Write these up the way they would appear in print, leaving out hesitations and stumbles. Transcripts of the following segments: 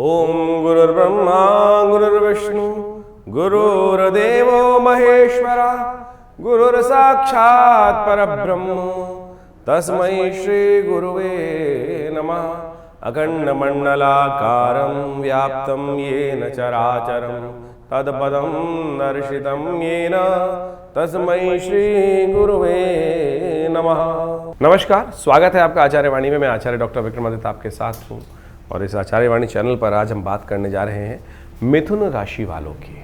ओम गुरुर्ब्रह्मा गुरुर्विष्णु गुरुर्देवो महेश्वरा गुरुर्साक्षात् परब्रह्म तस्मै श्री गुरुवे नमः। अखंडमंडलाकारं व्याप्तं येन चराचरं तत्पदं दर्शितं येन तस्मै श्री गुरुवे नमः। नमस्कार, स्वागत है आपका आचार्य वाणी में। मैं आचार्य डॉक्टर विक्रमादित्य आपके साथ हूँ और इस आचार्य वाणी चैनल पर आज हम बात करने जा रहे हैं मिथुन राशि वालों की।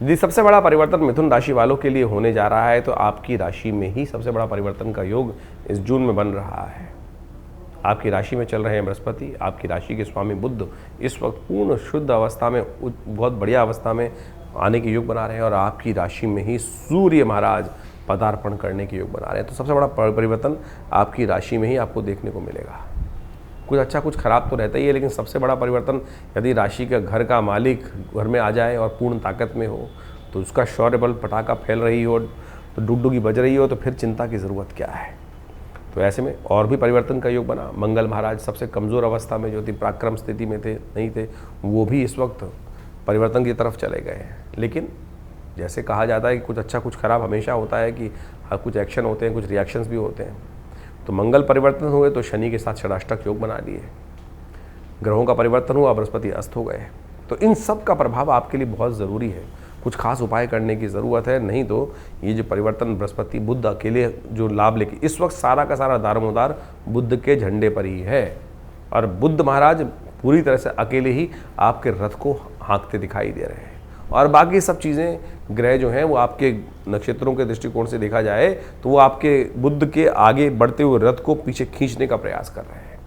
यदि सबसे बड़ा परिवर्तन मिथुन राशि वालों के लिए होने जा रहा है तो आपकी राशि में ही सबसे बड़ा परिवर्तन का योग इस जून में बन रहा है। आपकी राशि में चल रहे हैं बृहस्पति, आपकी राशि के स्वामी बुध इस वक्त पूर्ण शुद्ध अवस्था में, बहुत बढ़िया अवस्था में आने के योग बना रहे हैं और आपकी राशि में ही सूर्य महाराज पदार्पण करने के योग बना रहे हैं। तो सबसे बड़ा परिवर्तन आपकी राशि में ही आपको देखने को मिलेगा। कुछ अच्छा कुछ खराब तो रहता ही है, लेकिन सबसे बड़ा परिवर्तन यदि राशि का घर का मालिक घर में आ जाए और पूर्ण ताकत में हो, तो उसका शौर्य बल पटाखा फैल रही हो, तो डुगडुगी बज रही हो, तो फिर चिंता की ज़रूरत क्या है। तो ऐसे में और भी परिवर्तन का योग बना। मंगल महाराज सबसे कमज़ोर अवस्था में जो थी, पराक्रम स्थिति में थे, नहीं थे, वो भी इस वक्त परिवर्तन की तरफ चले गए हैं। लेकिन जैसे कहा जाता है कि कुछ अच्छा कुछ खराब हमेशा होता है, कि कुछ एक्शन होते हैं, कुछ रिएक्शंस भी होते हैं। तो मंगल परिवर्तन हुए तो शनि के साथ षडाष्टक योग बना लिए, ग्रहों का परिवर्तन हुआ, बृहस्पति अस्त हो गए। तो इन सब का प्रभाव आपके लिए बहुत ज़रूरी है, कुछ खास उपाय करने की ज़रूरत है। नहीं तो ये जो परिवर्तन बृहस्पति बुध अकेले जो लाभ लेके, इस वक्त सारा का सारा दारोमदार बुध के झंडे पर ही है और बुध महाराज पूरी तरह से अकेले ही आपके रथ को हाँकते दिखाई दे रहे हैं। और बाकी सब चीज़ें ग्रह जो हैं वो आपके नक्षत्रों के दृष्टिकोण से देखा जाए तो वो आपके बुध के आगे बढ़ते हुए रथ को पीछे खींचने का प्रयास कर रहे हैं।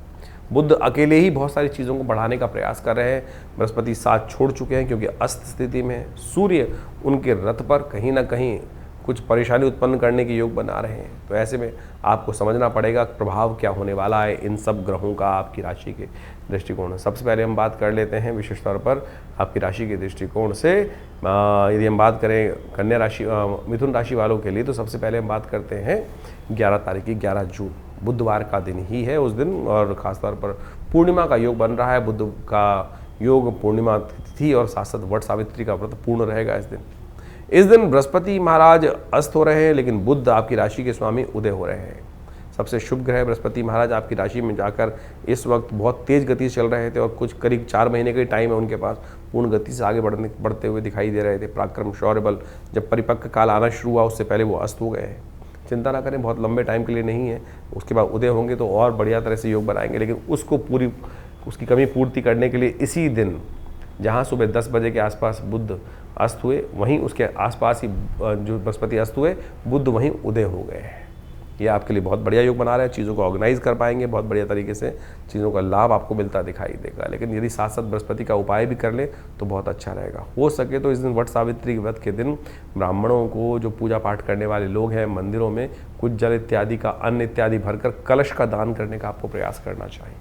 बुध अकेले ही बहुत सारी चीज़ों को बढ़ाने का प्रयास कर रहे हैं। बृहस्पति साथ छोड़ चुके हैं क्योंकि अस्त स्थिति में है। सूर्य उनके रथ पर कहीं ना कहीं कुछ परेशानी उत्पन्न करने के योग बना रहे हैं। तो ऐसे में आपको समझना पड़ेगा प्रभाव क्या होने वाला है इन सब ग्रहों का आपकी राशि के दृष्टिकोण। सबसे पहले हम बात कर लेते हैं विशेष तौर पर आपकी राशि के दृष्टिकोण से। यदि हम बात करें कन्या राशि मिथुन राशि वालों के लिए, तो सबसे पहले हम बात करते हैं 11 तारीख की, 11 जून बुधवार का दिन ही है उस दिन, और ख़ासतौर पर पूर्णिमा का योग बन रहा है। बुध का योग पूर्णिमा तिथि और साथ साथ वट सावित्री का व्रत पूर्ण रहेगा इस दिन। इस दिन बृहस्पति महाराज अस्त हो रहे हैं, लेकिन बुध आपकी राशि के स्वामी उदय हो रहे हैं। सबसे शुभ ग्रह बृहस्पति महाराज आपकी राशि में जाकर इस वक्त बहुत तेज गति से चल रहे थे और कुछ करीब 4 महीने का टाइम है उनके पास, पूर्ण गति से आगे बढ़ते हुए दिखाई दे रहे थे। पराक्रम शौर्य बल जब परिपक्व काल आना शुरू हुआ उससे पहले वो अस्त हो गए हैं। चिंता ना करें, बहुत लंबे टाइम के लिए नहीं है, उसके बाद उदय होंगे तो और बढ़िया तरह से योग बनाएंगे। लेकिन उसकी कमी पूर्ति करने के लिए इसी दिन, जहाँ सुबह 10 बजे के आसपास बुध अस्त हुए, वहीं उसके आसपास ही जो बृहस्पति अस्त हुए, बुध वहीं उदय हो गए हैं। ये आपके लिए बहुत बढ़िया योग बना रहे हैं, चीज़ों को ऑर्गेनाइज कर पाएंगे, बहुत बढ़िया तरीके से चीज़ों का लाभ आपको मिलता दिखाई देगा। लेकिन यदि साथ साथ बृहस्पति का उपाय भी कर ले तो बहुत अच्छा रहेगा। हो सके तो इस दिन वट सावित्री के व्रत के दिन ब्राह्मणों को, जो पूजा पाठ करने वाले लोग हैं, मंदिरों में कुछ जल इत्यादि का, अन्न इत्यादि भरकर कलश का दान करने का आपको प्रयास करना चाहिए।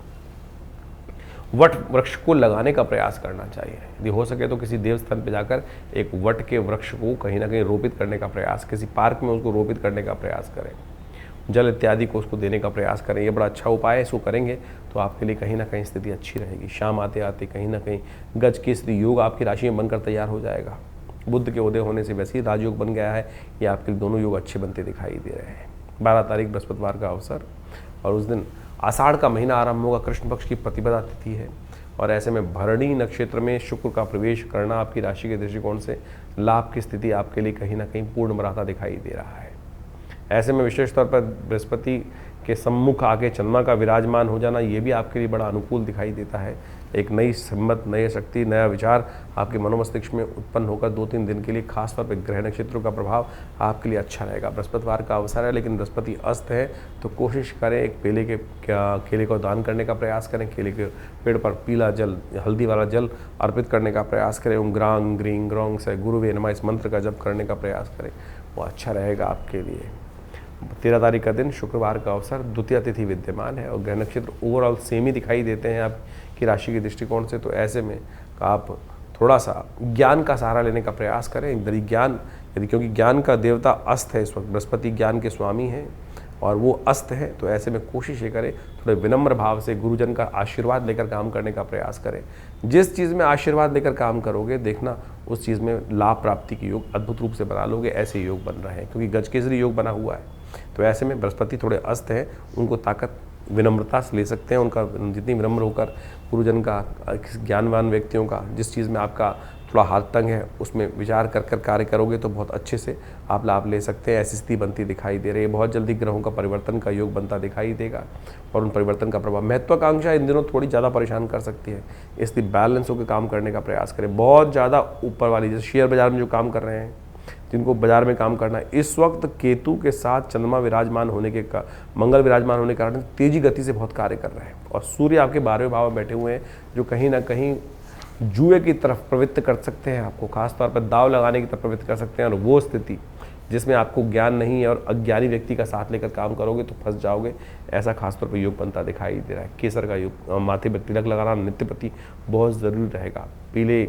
वट वृक्ष को लगाने का प्रयास करना चाहिए। यदि हो सके तो किसी देव स्थान पर जाकर एक वट के वृक्ष को कहीं ना कहीं रोपित करने का प्रयास, किसी पार्क में उसको रोपित करने का प्रयास करें, जल इत्यादि को उसको देने का प्रयास करें। ये बड़ा अच्छा उपाय है, इसको करेंगे तो आपके लिए कहीं ना कहीं स्थिति अच्छी रहेगी। शाम आते आते कहीं ना कहीं गज केसरी योग आपकी राशि में बनकर तैयार हो जाएगा। बुध के उदय होने से वैसे ही राजयोग बन गया है, ये आपके दोनों योग अच्छे बनते दिखाई दे रहे हैं। 12 तारीख बृहस्पतिवार का अवसर, और उस दिन आषाढ़ का महीना आरंभ होगा, कृष्ण पक्ष की प्रतिपदा तिथि है, और ऐसे में भरणी नक्षत्र में शुक्र का प्रवेश करना आपकी राशि के दृष्टिकोण से लाभ की स्थिति आपके लिए कहीं ना कहीं पूर्ण बनाता दिखाई दे रहा है। ऐसे में विशेष तौर पर बृहस्पति के सम्मुख आके चंद्रमा का विराजमान हो जाना, ये भी आपके लिए बड़ा अनुकूल दिखाई देता है। एक नई हिम्मत, नई शक्ति, नया विचार आपके मनोमस्तिष्क में उत्पन्न होकर 2-3 दिन के लिए खासतौर पर ग्रह नक्षत्रों का प्रभाव आपके लिए अच्छा रहेगा। बृहस्पतिवार का अवसर है, लेकिन बृहस्पति अस्त है, तो कोशिश करें एक केले को दान करने का प्रयास करें। केले के पेड़ पर पीला जल, हल्दी वाला जल अर्पित करने का प्रयास करें। ओम ग्रांग ग्रीं ग्रौंग से गुरुवे नमः इस मंत्र का जप करने का प्रयास करें, वो अच्छा रहेगा आपके लिए। 13 तारीख का दिन शुक्रवार का अवसर, द्वितीय तिथि विद्यमान है और ग्रह नक्षत्र ओवरऑल सेम ही दिखाई देते हैं आपकी राशि के दृष्टिकोण से। तो ऐसे में आप थोड़ा सा ज्ञान का सहारा लेने का प्रयास करें। यदि क्योंकि ज्ञान का देवता अस्त है इस वक्त, बृहस्पति ज्ञान के स्वामी हैं, और वो अस्त है। तो ऐसे में कोशिश ये करें थोड़े विनम्र भाव से गुरुजन का आशीर्वाद लेकर काम करने का प्रयास करें। जिस चीज़ में आशीर्वाद लेकर काम करोगे देखना उस चीज़ में लाभ प्राप्ति के योग अद्भुत रूप से बना लोगे। ऐसे योग बन रहे हैं क्योंकि गजकेसरी योग बना हुआ है। तो ऐसे में बृहस्पति थोड़े अस्त हैं, उनको ताकत विनम्रता से ले सकते हैं। उनका जितनी विनम्र होकर गुरुजन का, ज्ञानवान व्यक्तियों का, जिस चीज़ में आपका थोड़ा हाथ तंग है उसमें विचार कर कार्य करोगे तो बहुत अच्छे से आप लाभ ले सकते हैं। ऐसी स्थिति बनती दिखाई दे रही है। बहुत जल्दी ग्रहों का परिवर्तन का योग बनता दिखाई देगा और उन परिवर्तन का प्रभाव महत्वाकांक्षा इन दिनों थोड़ी ज़्यादा परेशान कर सकती है, इसलिए बैलेंस होकर काम करने का प्रयास करें। बहुत ज़्यादा ऊपर वाली, जैसे शेयर बाजार में जो काम कर रहे हैं, जिनको बाजार में काम करना है, इस वक्त केतु के साथ चंद्रमा विराजमान होने के मंगल विराजमान होने के कारण तेजी गति से बहुत कार्य कर रहे हैं। और सूर्य आपके 12वें भाव में बैठे हुए हैं जो कहीं ना कहीं जुए की तरफ प्रवृत्त कर सकते हैं, आपको खासतौर पर दाव लगाने की तरफ प्रवृत्त कर सकते हैं। और वो स्थिति जिसमें आपको ज्ञान नहीं है और अज्ञानी व्यक्ति का साथ लेकर काम करोगे तो फंस जाओगे। ऐसा खासतौर पर योग बनता दिखाई दे रहा है। केसर का योग, माथे पर तिलक लगाना नित्य प्रति बहुत ज़रूरी रहेगा। पीले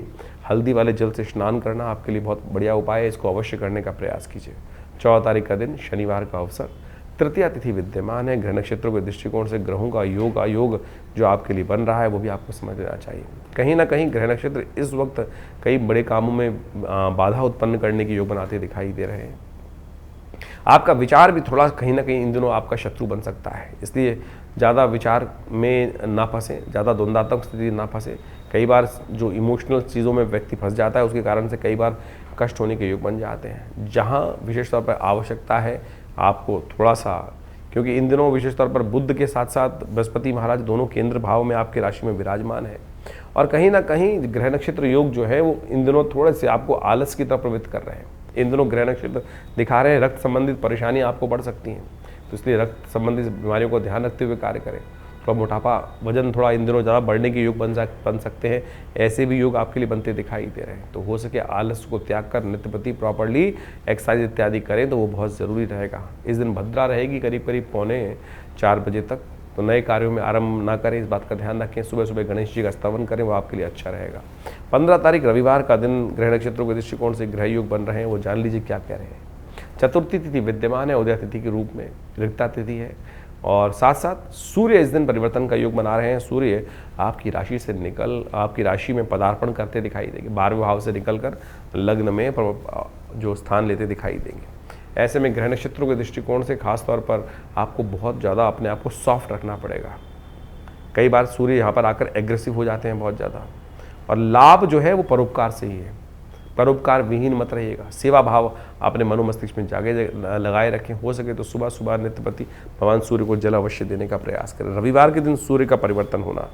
हल्दी वाले जल से स्नान करना आपके लिए बहुत बढ़िया उपाय है, इसको अवश्य करने का प्रयास कीजिए। 14 तारीख का दिन शनिवार का अवसर, तृतीया तिथि विद्यमान है। ग्रह नक्षत्रों के दृष्टिकोण से ग्रहों का योग जो आपके लिए बन रहा है वो भी आपको समझ लेना चाहिए। कहीं ना कहीं ग्रह नक्षत्र इस वक्त कई बड़े कामों में बाधा उत्पन्न करने की योग बनाते दिखाई दे रहे हैं। आपका विचार भी थोड़ा कहीं ना कहीं इन दिनों आपका शत्रु बन सकता है, इसलिए ज़्यादा विचार में ना फंसे, ज़्यादा द्वंद्वात्मक स्थिति ना फंसे। कई बार जो इमोशनल चीज़ों में व्यक्ति फंस जाता है उसके कारण से कई बार कष्ट होने के योग बन जाते हैं। जहाँ विशेष तौर पर आवश्यकता है आपको थोड़ा सा, क्योंकि इन दिनों विशेष तौर पर बुध के साथ साथ बृहस्पति महाराज दोनों केंद्र भाव में आपकी राशि में विराजमान है और कहीं ना कहीं ग्रह नक्षत्र योग जो है वो इन दिनों थोड़े से आपको आलस की तरफ प्रवृत्त कर रहे हैं। इन दिनों ग्रह नक्षत्र दिखा रहे हैं रक्त संबंधित परेशानी आपको बढ़ सकती हैं, तो इसलिए रक्त संबंधित बीमारियों को ध्यान रखते हुए कार्य करें। थोड़ा मोटापा, वजन थोड़ा इन दिनों ज़्यादा बढ़ने के योग बन सकते हैं। ऐसे भी योग आपके लिए बनते दिखाई दे रहे हैं। तो हो सके आलस को त्याग कर नित्य प्रति प्रॉपर्ली एक्सरसाइज इत्यादि करें तो वो बहुत ज़रूरी रहेगा। इस दिन भद्रा रहेगी करीब 3:45 बजे तक, तो नए कार्यों में आरंभ ना करें, इस बात का ध्यान रखें। सुबह सुबह गणेश जी का स्तवन करें, वो आपके लिए अच्छा रहेगा। 15 तारीख रविवार का दिन ग्रह नक्षत्रों के दृष्टिकोण से ग्रह योग बन रहे हैं, वो जान लीजिए क्या कह रहे हैं। चतुर्थी तिथि विद्यमान है, उदय तिथि के रूप में रिक्ता तिथि है और साथ साथ सूर्य इस दिन परिवर्तन का योग बना रहे हैं। सूर्य आपकी राशि से आपकी राशि में पदार्पण करते दिखाई देंगे, 12वें भाव से निकलकर लग्न में जो स्थान लेते दिखाई देंगे। ऐसे में ग्रह नक्षत्रों के दृष्टिकोण से खास तौर पर आपको बहुत ज़्यादा अपने आप को सॉफ्ट रखना पड़ेगा। कई बार सूर्य यहाँ पर आकर एग्रेसिव हो जाते हैं बहुत ज़्यादा, और लाभ जो है वो परोपकार से ही है। परोपकार विहीन मत रहिएगा, सेवा भाव अपने मनो मस्तिष्क में लगाए रखें। हो सके तो सुबह सुबह नित्य प्रति भगवान सूर्य को जल अवश्य देने का प्रयास करें। रविवार के दिन सूर्य का परिवर्तन होना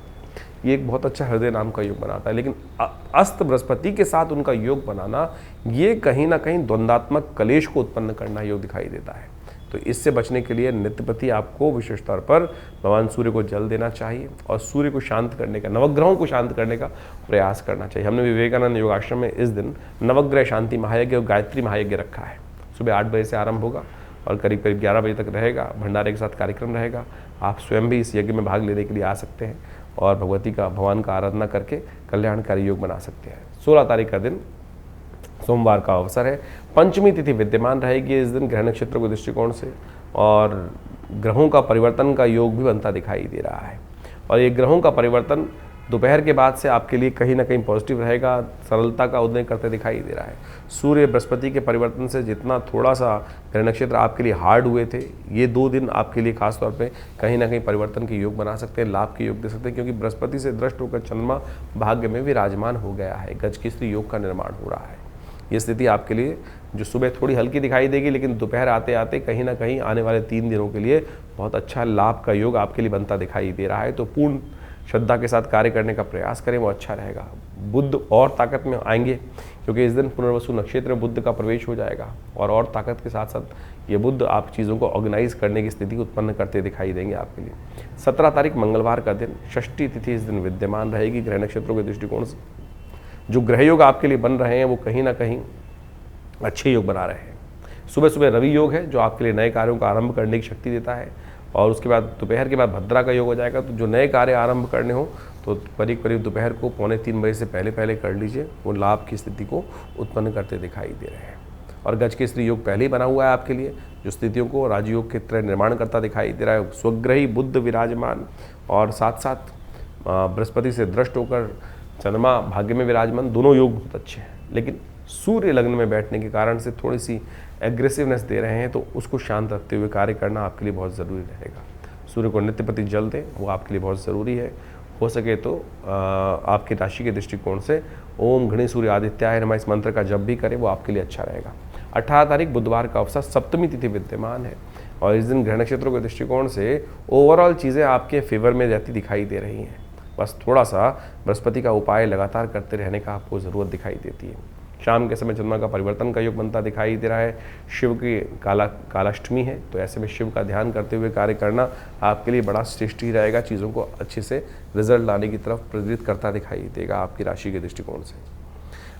ये एक बहुत अच्छा हृदय नाम का योग बनाता है, लेकिन अस्त बृहस्पति के साथ उनका योग बनाना ये कहीं ना कहीं द्वंद्वात्मक कलेश को उत्पन्न करना योग दिखाई देता है। तो इससे बचने के लिए नित्य प्रति आपको विशेष तौर पर भगवान सूर्य को जल देना चाहिए और सूर्य को शांत करने का, नवग्रहों को शांत करने का प्रयास करना चाहिए। हमने विवेकानंद योगाश्रम में इस दिन नवग्रह शांति महायज्ञ और गायत्री महायज्ञ रखा है। सुबह 8 बजे से आरंभ होगा और करीब 11 बजे तक रहेगा। भंडारे के साथ कार्यक्रम रहेगा। आप स्वयं भी इस यज्ञ में भाग लेने के लिए आ सकते हैं और भगवान का आराधना करके कल्याणकारी योग बना सकते हैं। 16 तारीख का दिन सोमवार का अवसर है। पंचमी तिथि विद्यमान रहेगी इस दिन ग्रह नक्षत्रों के दृष्टिकोण से, और ग्रहों का परिवर्तन का योग भी बनता दिखाई दे रहा है। और ये ग्रहों का परिवर्तन दोपहर के बाद से आपके लिए कहीं ना कहीं पॉजिटिव रहेगा, सरलता का उदय करते दिखाई दे रहा है। सूर्य बृहस्पति के परिवर्तन से जितना थोड़ा सा ग्रह नक्षत्र आपके लिए हार्ड हुए थे, ये 2 दिन आपके लिए खास तौर पे कहीं ना कहीं परिवर्तन के योग बना सकते हैं, लाभ के योग दे सकते हैं, क्योंकि बृहस्पति से दृष्ट होकर चंद्रमा भाग्य में विराजमान हो गया है। गजकेसरी योग का निर्माण हो रहा है। ये स्थिति आपके लिए जो सुबह थोड़ी हल्की दिखाई देगी, लेकिन दोपहर आते आते कहीं ना कहीं आने वाले 3 दिनों के लिए बहुत अच्छा लाभ का योग आपके लिए बनता दिखाई दे रहा है। तो पूर्ण श्रद्धा के साथ कार्य करने का प्रयास करें, वो अच्छा रहेगा। बुध और ताकत में आएंगे क्योंकि इस दिन पुनर्वसु नक्षत्र में बुध का प्रवेश हो जाएगा और ताकत के साथ साथ ये बुध आप चीज़ों को ऑर्गेनाइज करने की स्थिति उत्पन्न करते दिखाई देंगे आपके लिए। 17 तारीख मंगलवार का दिन, षष्ठी तिथि इस दिन विद्यमान रहेगी ग्रह नक्षत्रों के दृष्टिकोण से। जो ग्रह योग आपके लिए बन रहे हैं वो कहीं ना कहीं अच्छे योग बना रहे हैं। सुबह सुबह रवि योग है जो आपके लिए नए कार्यों का आरंभ करने की शक्ति देता है, और उसके बाद दोपहर के बाद भद्रा का योग हो जाएगा। तो जो नए कार्य आरंभ करने हो तो करीब दोपहर को 2:45 बजे से पहले कर लीजिए, वो लाभ की स्थिति को उत्पन्न करते दिखाई दे रहे हैं। और गजकेसरी योग पहले ही बना हुआ है आपके लिए, जो स्थितियों को राजयोग के तरह निर्माण करता दिखाई दे रहा है। स्वग्रही बुध विराजमान और साथ साथ बृहस्पति से दृष्ट होकर चंद्रमा भाग्य में विराजमान, दोनों योग बहुत अच्छे हैं। लेकिन सूर्य लग्न में बैठने के कारण से थोड़ी सी एग्रेसिवनेस दे रहे हैं, तो उसको शांत रखते हुए कार्य करना आपके लिए बहुत ज़रूरी रहेगा। सूर्य को नित्यप्रति जल दें, वो आपके लिए बहुत ज़रूरी है। हो सके तो आपकी राशि के दृष्टिकोण से ओम घृणी सूर्य आदित्याय नमः इस मंत्र का जप भी करें, वो आपके लिए अच्छा रहेगा। 18 तारीख बुधवार का अवसर, सप्तमी तिथि विद्यमान है और इस दिन ग्रह नक्षत्रों के दृष्टिकोण से ओवरऑल चीज़ें आपके फेवर में जाती दिखाई दे रही हैं। बस थोड़ा सा बृहस्पति का उपाय लगातार करते रहने का आपको ज़रूरत दिखाई देती है। शाम के समय चंद्रमा का परिवर्तन का योग बनता दिखाई दे रहा है। शिव की कालाष्टमी है, तो ऐसे में शिव का ध्यान करते हुए कार्य करना आपके लिए बड़ा श्रेष्ठ ही रहेगा। चीज़ों को अच्छे से रिजल्ट लाने की तरफ प्रेरित करता दिखाई देगा आपकी राशि के दृष्टिकोण से।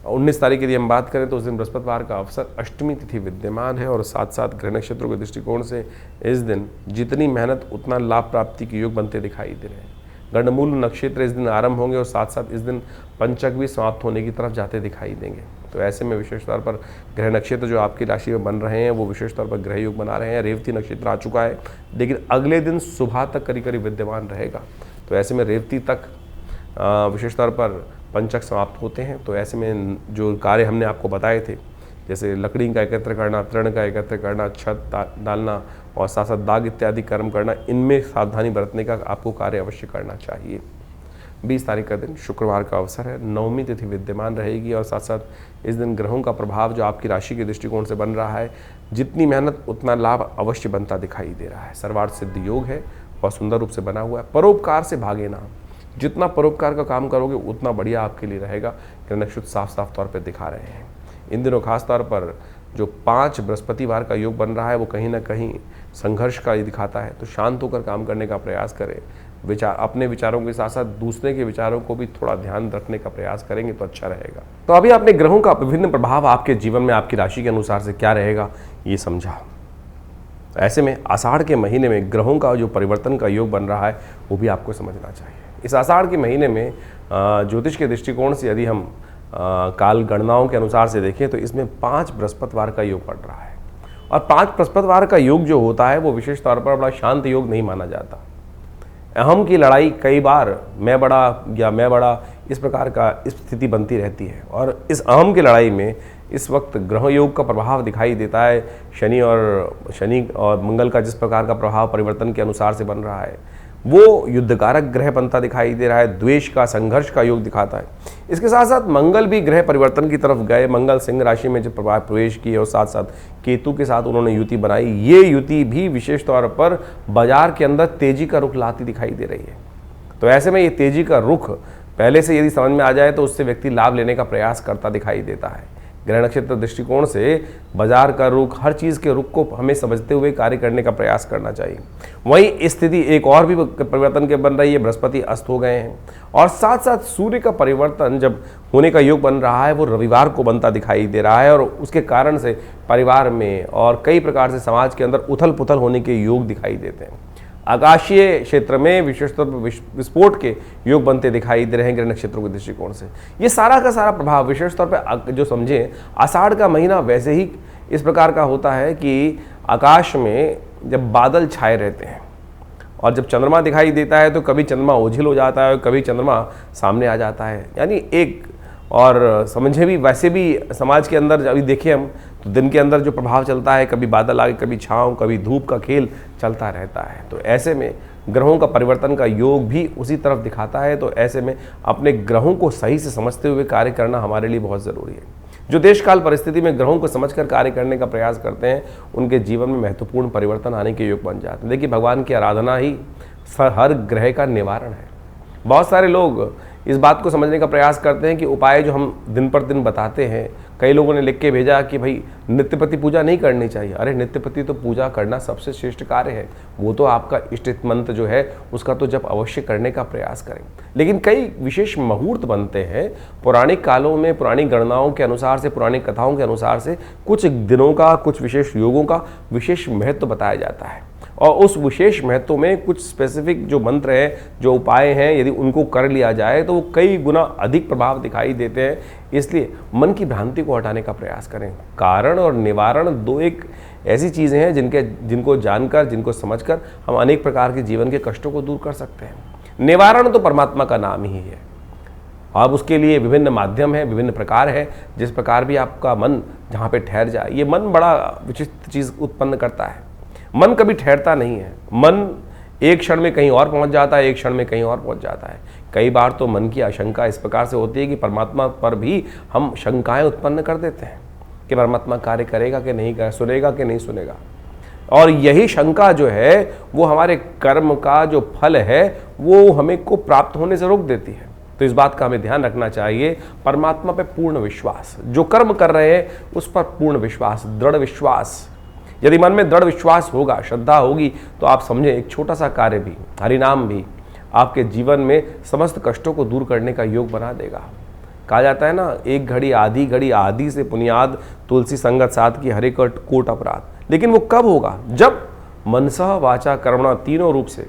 19 तारीख की यदि हम बात करें तो उस दिन बृहस्पतिवार का अवसर, अष्टमी तिथि विद्यमान है और साथ साथ ग्रह नक्षत्रों के दृष्टिकोण से इस दिन जितनी मेहनत उतना लाभ प्राप्ति के योग बनते दिखाई दे रहे हैं। गंडमूल नक्षत्र इस दिन आरंभ होंगे और साथ साथ इस दिन पंचक भी समाप्त होने की तरफ जाते दिखाई देंगे। तो ऐसे में विशेष तौर पर ग्रह नक्षत्र जो आपकी राशि में बन रहे हैं वो विशेष तौर पर ग्रह योग बना रहे हैं। रेवती नक्षत्र आ चुका है, लेकिन अगले दिन सुबह तक करीब करीब विद्यमान रहेगा। तो ऐसे में रेवती तक विशेष तौर पर पंचक समाप्त होते हैं। तो ऐसे में जो कार्य हमने आपको बताए थे, जैसे लकड़ी का एकत्र करना, तृण का एकत्र करना, छत डालना और साथ साथ दाग इत्यादि कर्म करना, इनमें सावधानी बरतने का आपको कार्य अवश्य करना चाहिए। 20 तारीख का दिन शुक्रवार का अवसर है, नवमी तिथि विद्यमान रहेगी और साथ साथ इस दिन ग्रहों का प्रभाव जो आपकी राशि के दृष्टिकोण से बन रहा है, जितनी मेहनत उतना लाभ अवश्य बनता दिखाई दे रहा है। सर्वार्थ सिद्ध योग है, बहुत सुंदर रूप से बना हुआ है। परोपकार से भागे ना, जितना परोपकार का काम करोगे उतना बढ़िया आपके लिए रहेगा। ग्रह नक्षत्र साफ साफ तौर पर दिखा रहे हैं। इन दिनों खास तौर पर जो 5 बृहस्पतिवार का योग बन रहा है वो कहीं ना कहीं संघर्ष का ही दिखाता है। तो शांत होकर काम करने का प्रयास करें। अपने विचारों के साथ साथ दूसरे के विचारों को भी थोड़ा ध्यान रखने का प्रयास करेंगे तो अच्छा रहेगा। तो अभी आपने ग्रहों का विभिन्न प्रभाव आपके जीवन में आपकी राशि के अनुसार से क्या रहेगा ये समझा। ऐसे में आषाढ़ के महीने में ग्रहों का जो परिवर्तन का योग बन रहा है वो भी आपको समझना चाहिए। इस आषाढ़ के महीने में ज्योतिष के दृष्टिकोण से यदि हम काल गणनाओं के अनुसार से देखें तो इसमें 5 बृहस्पतिवार का योग पड़ रहा है और 5 बृहस्पतिवार का योग जो होता है वो विशेष तौर पर बड़ा शांत योग नहीं माना जाता। अहम की लड़ाई कई बार मैं बड़ा इस प्रकार का स्थिति बनती रहती है और इस अहम की लड़ाई में इस वक्त ग्रह योग का प्रभाव दिखाई देता है। शनि और मंगल का जिस प्रकार का प्रभाव परिवर्तन के अनुसार से बन रहा है वो युद्धकारक ग्रह बनता दिखाई दे रहा है। द्वेष का, संघर्ष का योग दिखाता है। इसके साथ साथ मंगल भी ग्रह परिवर्तन की तरफ गए। मंगल सिंह राशि में जब प्रवेश किए और साथ साथ केतु के साथ उन्होंने युति बनाई। ये युति भी विशेष तौर पर बाजार के अंदर तेजी का रुख लाती दिखाई दे रही है। तो ऐसे में ये तेजी का रुख पहले से यदि समझ में आ जाए तो उससे व्यक्ति लाभ लेने का प्रयास करता दिखाई देता है। ग्रह नक्षत्र दृष्टिकोण से बाजार का रुख, हर चीज़ के रुख को हमें समझते हुए कार्य करने का प्रयास करना चाहिए। वहीं स्थिति एक और भी परिवर्तन के बन रही है। बृहस्पति अस्त हो गए हैं और साथ साथ सूर्य का परिवर्तन जब होने का योग बन रहा है वो रविवार को बनता दिखाई दे रहा है और उसके कारण से परिवार में और कई प्रकार से समाज के अंदर उथल पुथल होने के योग दिखाई देते हैं। आकाशीय क्षेत्र में विशेषतौर पर विस्फोट के योग बनते दिखाई दे रहे हैं ग्रह नक्षत्रों के दृष्टिकोण से। ये सारा का सारा प्रभाव विशेष तौर पर जो समझें, आषाढ़ का महीना वैसे ही इस प्रकार का होता है कि आकाश में जब बादल छाए रहते हैं और जब चंद्रमा दिखाई देता है तो कभी चंद्रमा ओझिल हो जाता है और कभी चंद्रमा सामने आ जाता है। यानी एक और समझे भी वैसे भी समाज के अंदर अभी देखें हम तो दिन के अंदर जो प्रभाव चलता है, कभी बादल आगे, कभी छाँव, कभी धूप का खेल चलता रहता है। तो ऐसे में ग्रहों का परिवर्तन का योग भी उसी तरफ दिखाता है। तो ऐसे में अपने ग्रहों को सही से समझते हुए कार्य करना हमारे लिए बहुत ज़रूरी है। जो देश काल परिस्थिति में ग्रहों को समझकर कार्य करने का प्रयास करते हैं उनके जीवन में महत्वपूर्ण परिवर्तन आने के योग बन जाते हैं। देखिए, भगवान की आराधना ही हर ग्रह का निवारण है। बहुत सारे लोग इस बात को समझने का प्रयास करते हैं कि उपाय जो हम दिन पर दिन बताते हैं, कई लोगों ने लिख के भेजा कि भाई नित्यपति पूजा नहीं करनी चाहिए। अरे नित्यपति तो पूजा करना सबसे श्रेष्ठ कार्य है। वो तो आपका इष्ट मंत्र जो है उसका तो जब अवश्य करने का प्रयास करें। लेकिन कई विशेष मुहूर्त बनते हैं पौराणिक कालों में, पुरानी गणनाओं के अनुसार से, पुरानी कथाओं के अनुसार से कुछ दिनों का, कुछ विशेष योगों का विशेष महत्व बताया जाता है। और उस विशेष महत्व में कुछ स्पेसिफिक जो मंत्र हैं, जो उपाय हैं, यदि उनको कर लिया जाए तो वो कई गुना अधिक प्रभाव दिखाई देते हैं। इसलिए मन की भ्रांति को हटाने का प्रयास करें। कारण और निवारण दो एक ऐसी चीज़ें हैं जिनको जानकर, जिनको समझकर हम अनेक प्रकार के जीवन के कष्टों को दूर कर सकते हैं। निवारण तो परमात्मा का नाम ही है। अब उसके लिए विभिन्न माध्यम हैं, विभिन्न प्रकार है। जिस प्रकार भी आपका मन जहाँ पे ठहर जाए, ये मन बड़ा विचित्र चीज़ उत्पन्न करता है। मन कभी ठहरता नहीं है। मन एक क्षण में कहीं और पहुँच जाता है, एक क्षण में कहीं और पहुँच जाता है। कई बार तो मन की आशंका इस प्रकार से होती है कि परमात्मा पर भी हम शंकाएं उत्पन्न कर देते हैं कि परमात्मा कार्य करेगा कि नहीं करेगा, सुनेगा कि नहीं सुनेगा। और यही शंका जो है वो हमारे कर्म का जो फल है वो हमें को प्राप्त होने से रोक देती है। तो इस बात का हमें ध्यान रखना चाहिए। परमात्मा पे पूर्ण विश्वास, जो कर्म कर रहे हैं उस पर पूर्ण विश्वास, दृढ़ विश्वास। यदि मन में दृढ़ विश्वास होगा, श्रद्धा होगी, तो आप समझें एक छोटा सा कार्य भी, हरिनाम भी आपके जीवन में समस्त कष्टों को दूर करने का योग बना देगा। कहा जाता है ना, एक घड़ी आदि से पुनियाद, तुलसी संगत साथ की हरे कोट अपराध। लेकिन वो कब होगा? जब मनसा वाचा कर्मणा तीनों रूप से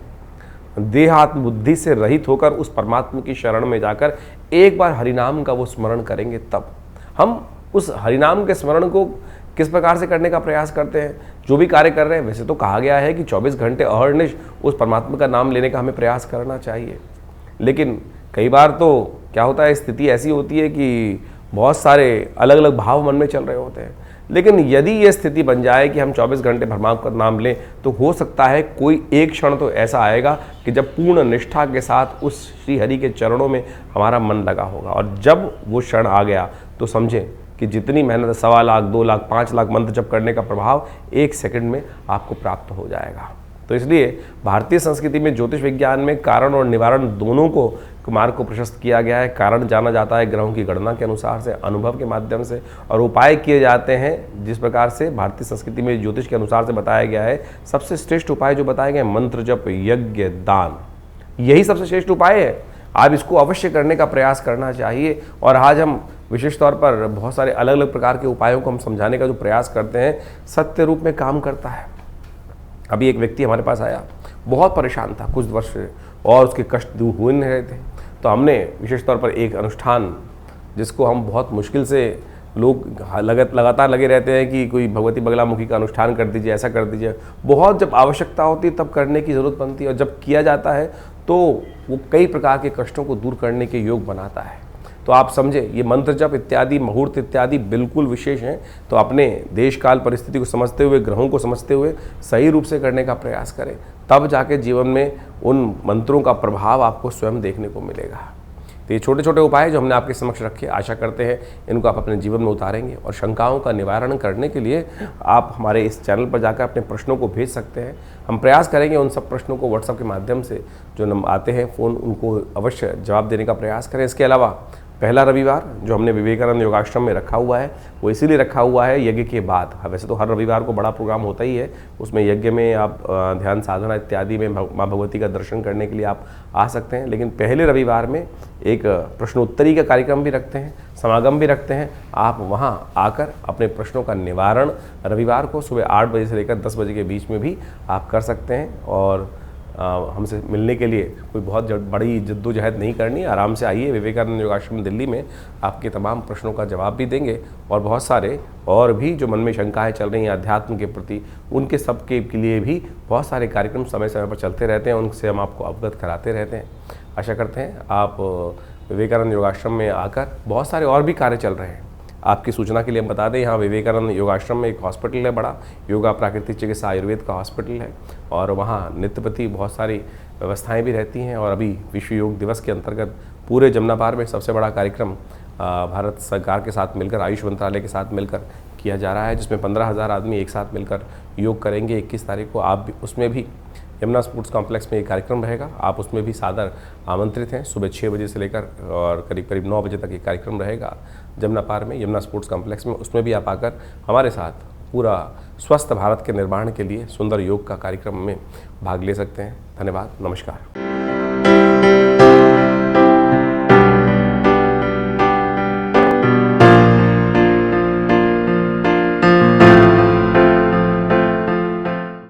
देहात्म बुद्धि से रहित होकर उस परमात्मा की शरण में जाकर एक बार हरिनाम का वो स्मरण करेंगे। तब हम उस हरिनाम के स्मरण को किस प्रकार से करने का प्रयास करते हैं, जो भी कार्य कर रहे हैं। वैसे तो कहा गया है कि 24 घंटे अहर्निश उस परमात्मा का नाम लेने का हमें प्रयास करना चाहिए। लेकिन कई बार तो क्या होता है, स्थिति ऐसी होती है कि बहुत सारे अलग अलग भाव मन में चल रहे होते हैं। लेकिन यदि ये स्थिति बन जाए कि हम 24 घंटे परमात्मा का नाम लें, तो हो सकता है कोई एक क्षण तो ऐसा आएगा कि जब पूर्ण निष्ठा के साथ उस श्री हरि के चरणों में हमारा मन लगा होगा। और जब वो क्षण आ गया तो समझें कि जितनी मेहनत 1.25 लाख, 2 लाख, 5 लाख मंत्र जप करने का प्रभाव 1 सेकंड में आपको प्राप्त हो जाएगा। तो इसलिए भारतीय संस्कृति में ज्योतिष विज्ञान में कारण और निवारण दोनों को मार्ग को प्रशस्त किया गया है। कारण जाना जाता है ग्रहों की गणना के अनुसार से, अनुभव के माध्यम से, और उपाय किए जाते हैं जिस प्रकार से भारतीय संस्कृति में ज्योतिष के अनुसार से बताया गया है। सबसे श्रेष्ठ उपाय जो बताए गए, मंत्र जप, यज्ञ, दान, यही सबसे श्रेष्ठ उपाय है। आप इसको अवश्य करने का प्रयास करना चाहिए। और आज हम विशेष तौर पर बहुत सारे अलग अलग प्रकार के उपायों को हम समझाने का जो प्रयास करते हैं, सत्य रूप में काम करता है। अभी एक व्यक्ति हमारे पास आया, बहुत परेशान था कुछ वर्ष से, और उसके कष्ट दूर हो नहीं रहे थे। तो हमने विशेष तौर पर एक अनुष्ठान, जिसको हम बहुत मुश्किल से लोग लगातार लगे रहते हैं कि कोई भगवती बगलामुखी का अनुष्ठान कर दीजिए, ऐसा कर दीजिए, बहुत जब आवश्यकता होती है तब करने की ज़रूरत बनती है। और जब किया जाता है तो वो कई प्रकार के कष्टों को दूर करने के योग बनाता है। तो आप समझे, ये मंत्र जप इत्यादि, मुहूर्त इत्यादि बिल्कुल विशेष हैं। तो अपने देश काल परिस्थिति को समझते हुए, ग्रहों को समझते हुए सही रूप से करने का प्रयास करें, तब जाके जीवन में उन मंत्रों का प्रभाव आपको स्वयं देखने को मिलेगा। तो ये छोटे छोटे उपाय जो हमने आपके समक्ष रखे, आशा करते हैं इनको आप अपने जीवन में उतारेंगे। और शंकाओं का निवारण करने के लिए आप हमारे इस चैनल पर जाकर अपने प्रश्नों को भेज सकते हैं। हम प्रयास करेंगे उन सब प्रश्नों को व्हाट्सएप के माध्यम से जो आते हैं फ़ोन, उनको अवश्य जवाब देने का प्रयास करें। इसके अलावा पहला रविवार जो हमने विवेकानंद योगाश्रम में रखा हुआ है, वो इसीलिए रखा हुआ है यज्ञ के बाद। वैसे तो हर रविवार को बड़ा प्रोग्राम होता ही है, उसमें यज्ञ में आप ध्यान साधना इत्यादि में माँ भगवती का दर्शन करने के लिए आप आ सकते हैं। लेकिन पहले रविवार में एक प्रश्नोत्तरी का कार्यक्रम भी रखते हैं, समागम भी रखते हैं। आप वहाँ आकर अपने प्रश्नों का निवारण रविवार को सुबह 8 बजे से लेकर 10 बजे के बीच में भी आप कर सकते हैं। और हमसे मिलने के लिए कोई बहुत बड़ी जद्दोजहद नहीं करनी, आराम से आइए। विवेकानंद योगाश्रम दिल्ली में आपके तमाम प्रश्नों का जवाब भी देंगे। और बहुत सारे और भी जो मन में शंकाएं चल रही हैं अध्यात्म के प्रति, उनके सबके लिए भी बहुत सारे कार्यक्रम समय समय पर चलते रहते हैं, उनसे हम आपको अवगत कराते रहते हैं। आशा करते हैं आप विवेकानंद योगाश्रम में आकर, बहुत सारे और भी कार्य चल रहे हैं। आपकी सूचना के लिए हम बता दें, यहाँ विवेकानंद योगाश्रम में एक हॉस्पिटल है बड़ा, योगा प्राकृतिक चिकित्सा आयुर्वेद का हॉस्पिटल है। और वहाँ नित्यप्रति बहुत सारी व्यवस्थाएं भी रहती हैं। और अभी विश्व योग दिवस के अंतर्गत पूरे जमुना पार में सबसे बड़ा कार्यक्रम भारत सरकार के साथ मिलकर, आयुष मंत्रालय के साथ मिलकर किया जा रहा है, जिसमें 15,000 आदमी एक साथ मिलकर योग करेंगे। 21 तारीख को आप भी उसमें भी यमुना स्पोर्ट्स कॉम्प्लेक्स में एक कार्यक्रम रहेगा, आप उसमें भी सादर आमंत्रित हैं। सुबह 6 बजे से लेकर और करीब करीब 9 बजे तक ये कार्यक्रम रहेगा जमुना पार में, यमुना स्पोर्ट्स कॉम्प्लेक्स में। उसमें भी आप आकर हमारे साथ पूरा स्वस्थ भारत के निर्माण के लिए सुंदर योग का कार्यक्रम में भाग ले सकते हैं। धन्यवाद, नमस्कार।